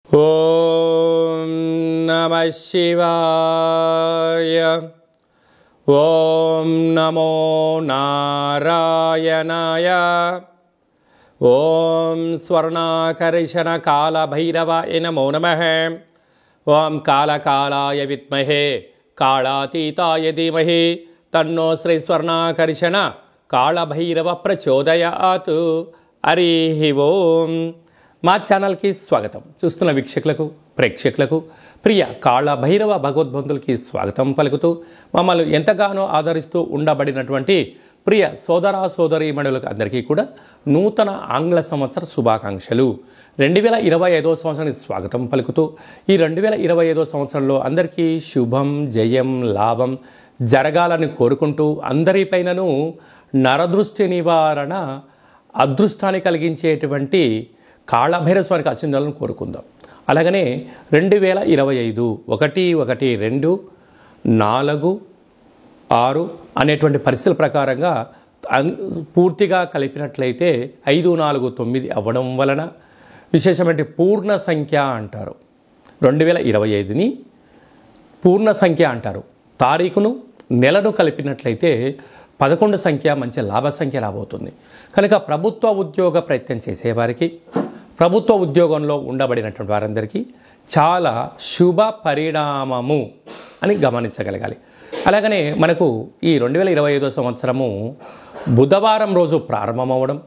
ఓం నమః శివాయ. ఓం నమో నారాయణాయ. ఓం స్వర్ణాకర్షణ కాళభైరవాయ నమో నమః. ఓం కాళకాలాయ విద్మహే కాళాతీతాయ ధీమహి తన్నో శ్రీ స్వర్ణాకర్షణ కాళభైరవ ప్రచోదయాత్. హరి ఓం. మా ఛానల్కి స్వాగతం. చూస్తున్న వీక్షకులకు ప్రేక్షకులకు ప్రియ కాళభైరవ భగవద్బంధులకి స్వాగతం పలుకుతూ మమ్మల్ని ఎంతగానో ఆదరిస్తూ ఉండబడినటువంటి ప్రియ సోదర సోదరీమణులకు అందరికీ కూడా నూతన ఆంగ్ల సంవత్సర శుభాకాంక్షలు. 2025 సంవత్సరానికి స్వాగతం పలుకుతూ ఈ 2025 సంవత్సరంలో అందరికీ శుభం జయం లాభం జరగాలని కోరుకుంటూ అందరిపైనను నరదృష్టి నివారణ అదృష్టాన్ని కలిగించేటువంటి కాళభైరవ స్వామికి ఆశీర్వాదాలను కోరుకుందాం. అలాగనే 2025 1-2-4-6 అనేటువంటి పరిస్థితుల ప్రకారంగా పూర్తిగా కలిపినట్లయితే 5-4-9 అవ్వడం వలన విశేషమైన పూర్ణ సంఖ్య అంటారు. 2025ని పూర్ణ సంఖ్య అంటారు. తారీఖును నెలను కలిపినట్లయితే 11 సంఖ్య మంచి లాభ సంఖ్య రాబోతుంది. కనుక ప్రభుత్వ ఉద్యోగ ప్రయత్నం చేసేవారికి ప్రభుత్వ ఉద్యోగంలో ఉండబడినటువంటి వారందరికీ చాలా శుభ పరిణామము అని గమనించగలగాలి. అలాగనే మనకు ఈ 2025 సంవత్సరము బుధవారం రోజు ప్రారంభమవడం,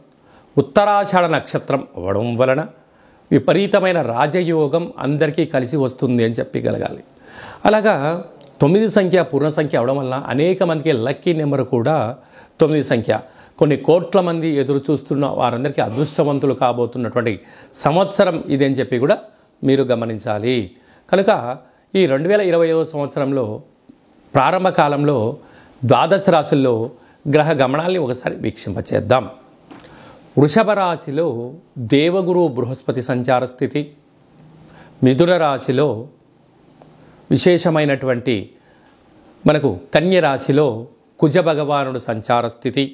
ఉత్తరాషాఢ నక్షత్రం అవ్వడం వలన విపరీతమైన రాజయోగం అందరికీ కలిసి వస్తుంది అని చెప్పగలగాలి. అలాగా 9 సంఖ్య పూర్ణ సంఖ్య అవడం వల్ల అనేక మందికి లక్కీ నెంబర్ కూడా 9 సంఖ్య. కొన్ని కోట్ల మంది ఎదురు చూస్తున్న వారందరికీ అదృష్టవంతులు కాబోతున్నటువంటి సంవత్సరం ఇది అని చెప్పి కూడా మీరు గమనించాలి. కనుక ఈ 2025 సంవత్సరంలో ప్రారంభ కాలంలో ద్వాదశ రాశుల్లో గ్రహ గమనాల్ని ఒకసారి వీక్షింపచేద్దాం. వృషభ రాశిలో దేవగురు బృహస్పతి సంచార స్థితి, మిథున రాశిలో విశేషమైనటువంటి మనకు కన్య రాశిలో కుజ భగవానుడు సంచార స్థితి,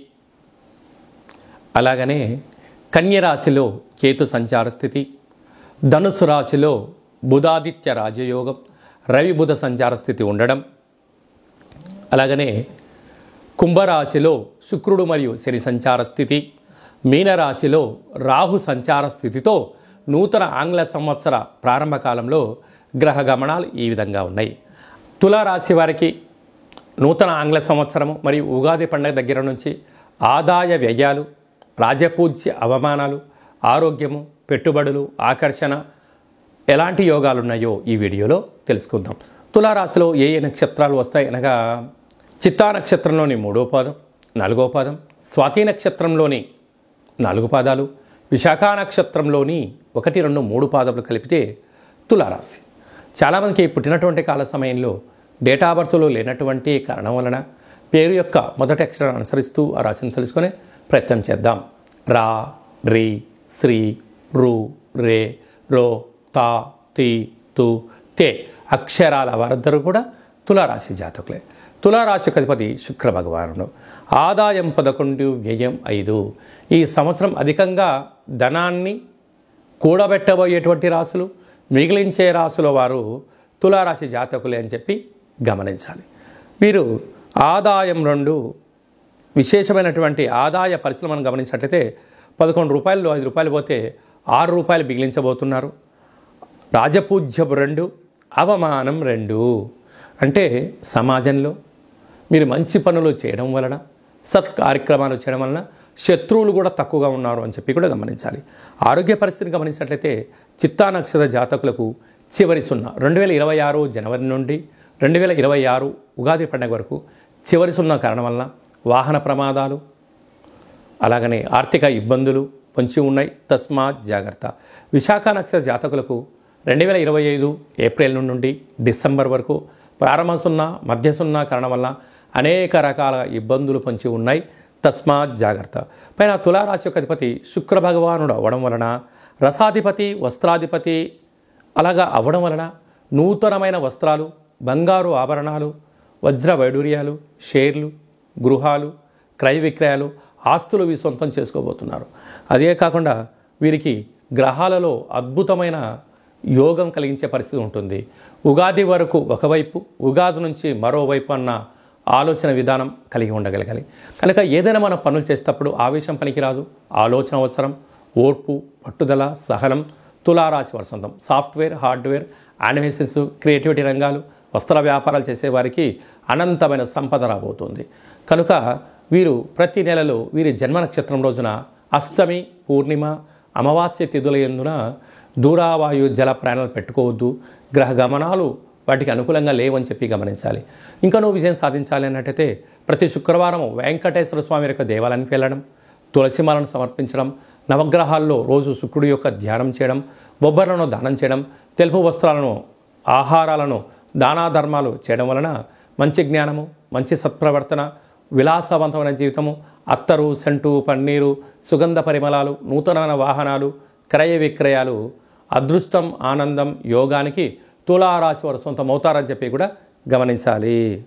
అలాగనే కన్య రాశిలో కేతు సంచార స్థితి, ధనుసు రాశిలో బుధాదిత్య రాజయోగం రవి బుధ సంచార స్థితి ఉండడం, అలాగనే కుంభరాశిలో శుక్రుడు మరియు శని సంచార స్థితి, మీనరాశిలో రాహు సంచార స్థితితో నూతన ఆంగ్ల సంవత్సర ప్రారంభ కాలంలో గ్రహ గమనాలు ఈ విధంగా ఉన్నాయి. తులారాశి వారికి నూతన ఆంగ్ల సంవత్సరము మరియు ఉగాది పండుగ దగ్గర నుంచి ఆదాయ వ్యయాలు, రాజపూజ్య అవమానాలు, ఆరోగ్యము, పెట్టుబడులు, ఆకర్షణ ఎలాంటి యోగాలు ఉన్నాయో ఈ వీడియోలో తెలుసుకుందాం. తులారాశిలో ఏ ఏ నక్షత్రాలు వస్తాయి అనగా చిత్తా నక్షత్రంలోని 3వ పాదం, 4వ పాదం, స్వాతి నక్షత్రంలోని 4 పాదాలు, విశాఖ నక్షత్రంలోని 1, 2, 3 పాదములు కలిపితే తులారాశి. చాలామందికి పుట్టినటువంటి కాల సమయంలో డేటా ఆఫ్ బర్త్లో లేనటువంటి కారణం వలన పేరు యొక్క మొదటి అక్షరాన్ని అనుసరిస్తూ ఆ రాశిని తెలుసుకునే ప్రయత్నం చేద్దాం. రా, రి, శ్రీ, రు, రే, రో, తా, తి, తు, తే అక్షరాల వారందరూ కూడా తులారాశి జాతకులే. తులారాశికి అధిపతి శుక్ర భగవానుడు. ఆదాయం 11, వ్యయం 5. ఈ సంవత్సరం అధికంగా ధనాన్ని కూడబెట్టబోయేటువంటి రాశులు, మిగిలించే రాశుల వారు తులారాశి జాతకులే అని చెప్పి గమనించాలి. వీరు ఆదాయం 2 విశేషమైనటువంటి ఆదాయ పరిశ్రమను గమనించినట్లయితే 11 రూపాయలు 5 రూపాయలు పోతే 6 రూపాయలు మిగిలించబోతున్నారు. రాజపూజ్యం 2, అవమానం 2. అంటే సమాజంలో మీరు మంచి పనులు చేయడం వలన, సత్ కార్యక్రమాలు చేయడం వలన శత్రువులు కూడా తక్కువగా ఉన్నారు అని చెప్పి కూడా గమనించాలి. ఆరోగ్య పరిస్థితిని గమనించినట్లయితే చిత్తా నక్షత్ర జాతకులకు చివరి 2026 జనవరి నుండి 2026 ఉగాది పండుగ వరకు చివరి 0 కారణం వలన వాహన ప్రమాదాలు, అలాగనే ఆర్థిక ఇబ్బందులు పొంచి ఉన్నాయి. తస్మాత్ జాగ్రత్త. విశాఖ నక్షత్ర జాతకులకు 2025 ఏప్రిల్ నుండి డిసెంబర్ వరకు ప్రారంభ 0 మధ్య 0 కారణం వల్ల అనేక రకాల ఇబ్బందులు పొంచి ఉన్నాయి. తస్మాత్ జాగ్రత్త. పైన తులారాశి యొక్క అధిపతి శుక్ర భగవానుడు అవ్వడం వలన రసాధిపతి, వస్త్రాధిపతి అలాగా అవ్వడం వలన నూతనమైన వస్త్రాలు, బంగారు ఆభరణాలు, వజ్ర వైడూర్యాలు, షేర్లు, గృహాలు, క్రయ విక్రయాలు, ఆస్తులు సొంతం చేసుకోబోతున్నారు. అదే కాకుండా వీరికి గ్రహాలలో అద్భుతమైన యోగం కలిగించే పరిస్థితి ఉంటుంది. ఉగాది వరకు ఒకవైపు, ఉగాది నుంచి మరోవైపు అన్న ఆలోచన విధానం కలిగి ఉండగలగాలి. కనుక ఏదైనా మనం పనులు చేసేటప్పుడు ఆవేశం పనికిరాదు, ఆలోచన అవసరం, ఓర్పు, పట్టుదల, సహనం తులారాశి వారి సొంతం. సాఫ్ట్వేర్, హార్డ్వేర్, యానిమేషన్స్, క్రియేటివిటీ రంగాలు, వస్త్ర వ్యాపారాలు చేసేవారికి అనంతమైన సంపద రాబోతుంది. కనుక వీరు ప్రతి నెలలో వీరి జన్మ నక్షత్రం రోజున అష్టమి, పూర్ణిమ, అమావాస్య తిథుల యందున దూరావాయు జల ప్రయాణాలు పెట్టుకోవద్దు. గ్రహ గమనాలు వాటికి అనుకూలంగా లేవని చెప్పి గమనించాలి. ఇంకా నువ్వు విజయం సాధించాలి అన్నట్టయితే ప్రతి శుక్రవారం వెంకటేశ్వర స్వామి యొక్క దేవాలయానికి వెళ్ళడం, తులసిమాలను సమర్పించడం, నవగ్రహాల్లో రోజు శుక్రుడి యొక్క ధ్యానం చేయడం, బొబ్బర్లను దానం చేయడం, తెలుపు వస్త్రాలను, ఆహారాలను దానాధర్మాలు చేయడం వలన మంచి జ్ఞానము, మంచి సత్ప్రవర్తన, విలాసవంతమైన జీవితము, అత్తరు, సెంటు, పన్నీరు, సుగంధ పరిమళాలు, నూతనమైన వాహనాలు, క్రయ విక్రయాలు, అదృష్టం, ఆనందం, యోగానికి తులారాశి వారు సొంతం అవుతారని చెప్పి కూడా గమనించాలి.